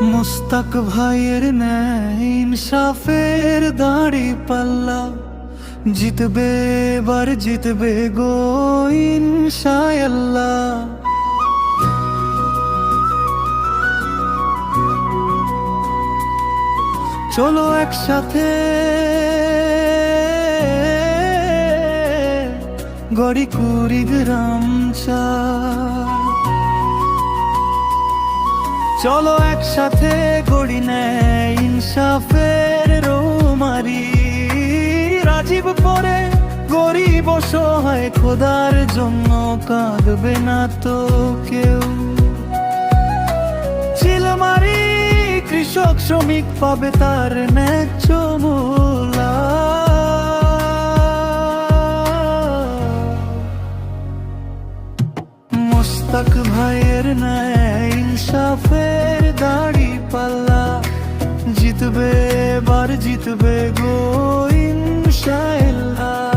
মুস্তাক ভাইয়ের ন্যায় ইনসাফের দাড়ি পাল্লা জিতবে, এবার জিতবে গো ইনশাআল্লাহ। চলো একসাথে গড়ি কুড়িগ্রাম চার, চলো একসাথে গড়ি নেয় ইনসাফের রৌমারি। রাজীব পরে গরিব অসহায় খোদার জন্য কাঁদবে না তো কেউ। চিলমারি কৃষক শ্রমিক পাবে তার ন্যায্য মূল্য। মুস্তাক ভাইয়ের ন্যায় ইনসাফের দাড়ি পাল্লা জিতবে, এবার জিতবে গো ইনশাআল্লাহ।